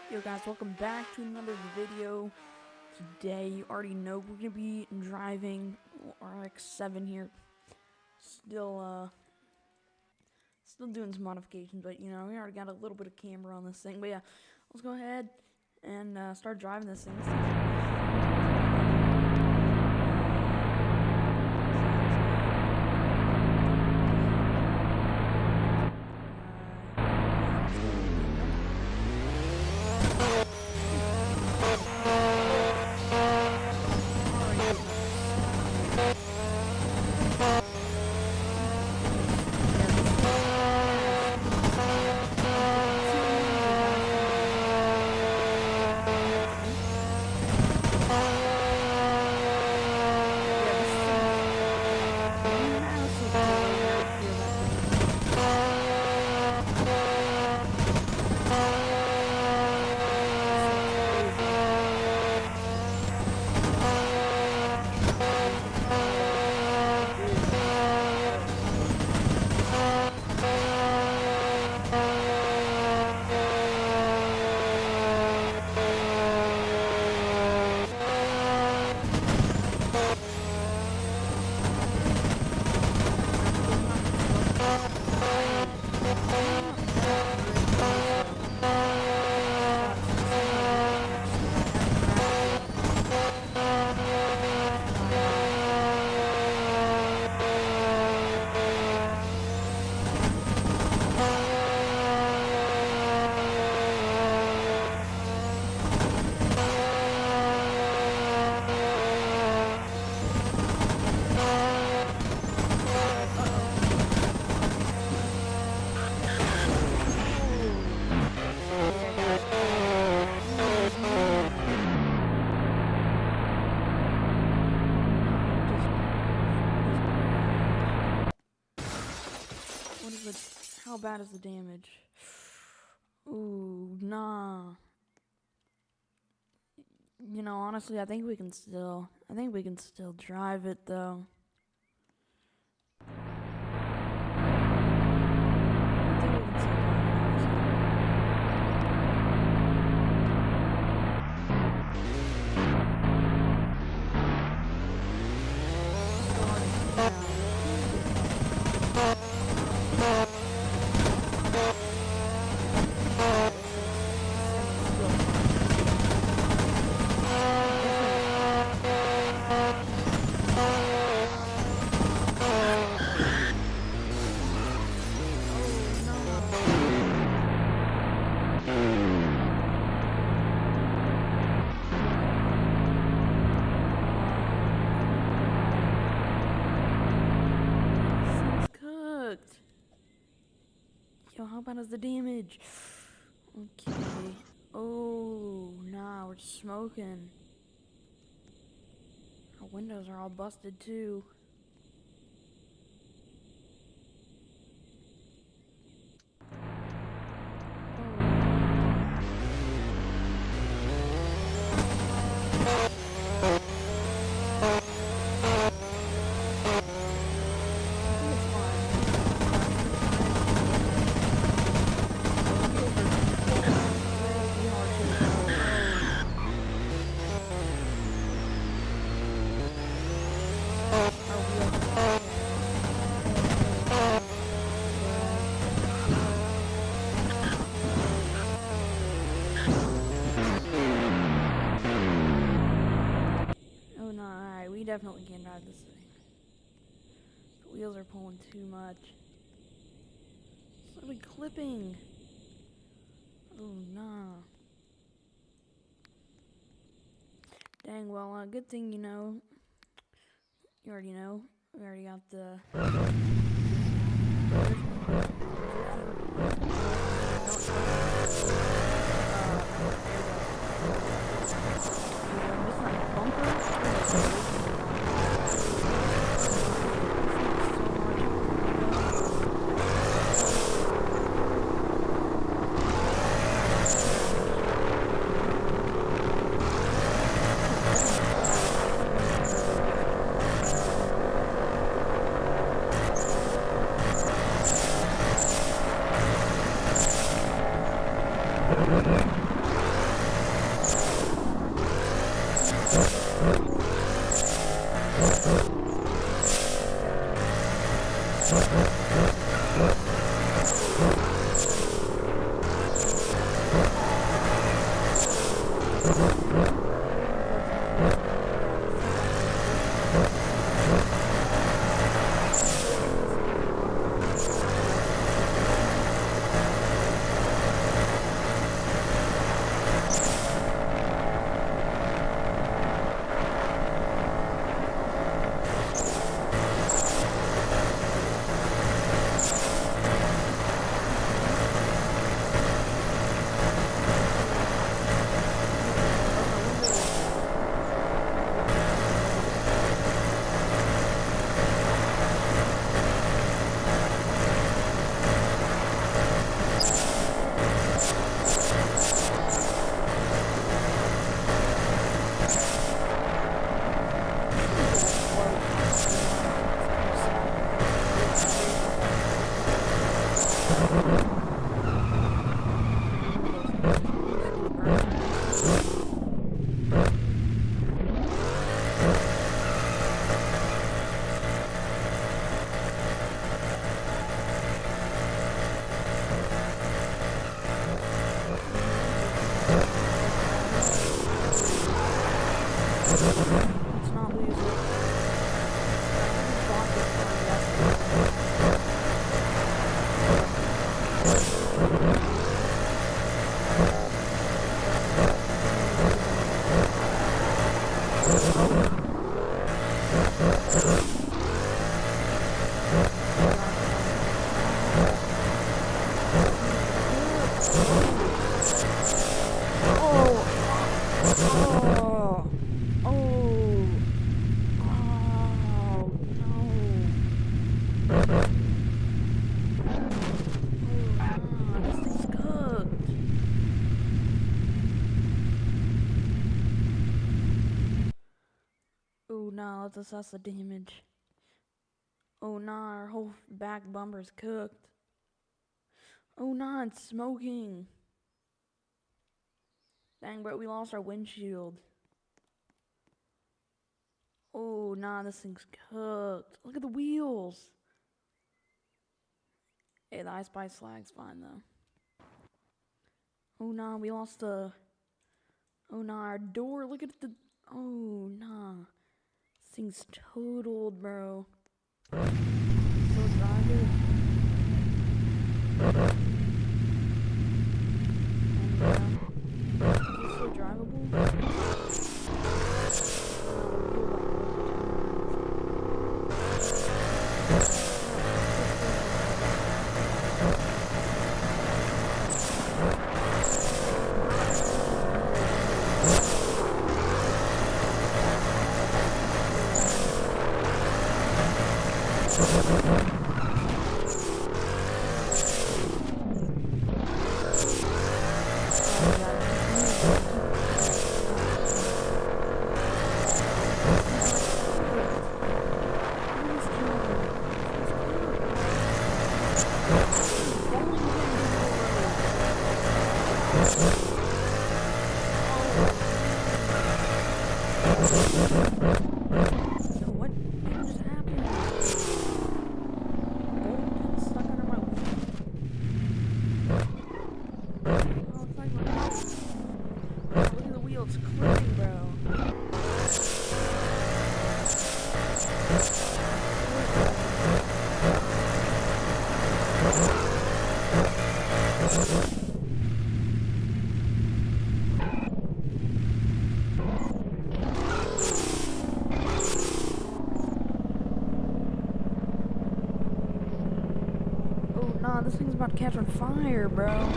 Yo guys, welcome back to another video. Today, you already know we're gonna be driving RX-7 here. Still doing some modifications, but you know, we already got a little bit of camera on this thing. But yeah, let's go ahead and start driving this thing. How bad is the damage? Ooh, nah. You know, honestly, I think we can still drive it though. Yo, how bad is the damage? Okay. Oh, nah, we're smoking. Our windows are all busted too. Definitely can't drive this thing. The wheels are pulling too much. It's literally clipping. Oh, nah. Dang, well, good thing you know. You already know. We already got the... Let's not lose it. Oh, oh, oh, no. This thing's cooked. Oh, nah, let's assess the damage. Oh, nah, our whole back bumper's cooked. Oh, nah, it's smoking. Dang, but we lost our windshield. Oh, nah, this thing's cooked. Look at the wheels. Hey, the Ice Spice flag's fine, though. Oh, nah, we lost the... Oh, nah, our door. Look at the... Oh, nah. This thing's totaled, bro. Still drive it. And, is it still drivable? What just happened? Gold stuck under my wheel. Oh, it's like my wheel. Look at the wheel, it's clipping, bro. Oh, nah, this thing's about to catch on fire, bro.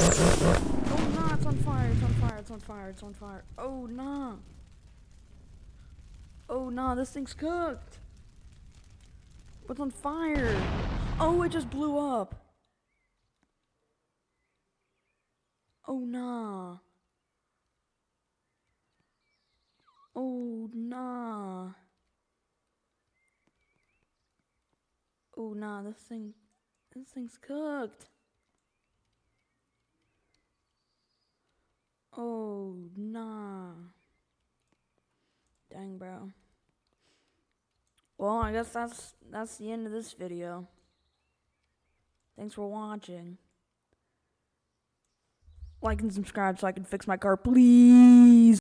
Oh, nah, it's on fire, it's on fire, it's on fire, it's on fire. Oh, nah. Oh, nah, this thing's cooked. What's on fire? Oh, it just blew up. Oh, nah. Oh, nah. Oh, nah, this thing's cooked. Oh, nah. Dang, bro. Well, I guess that's the end of this video. Thanks for watching. Like and subscribe so I can fix my car, please.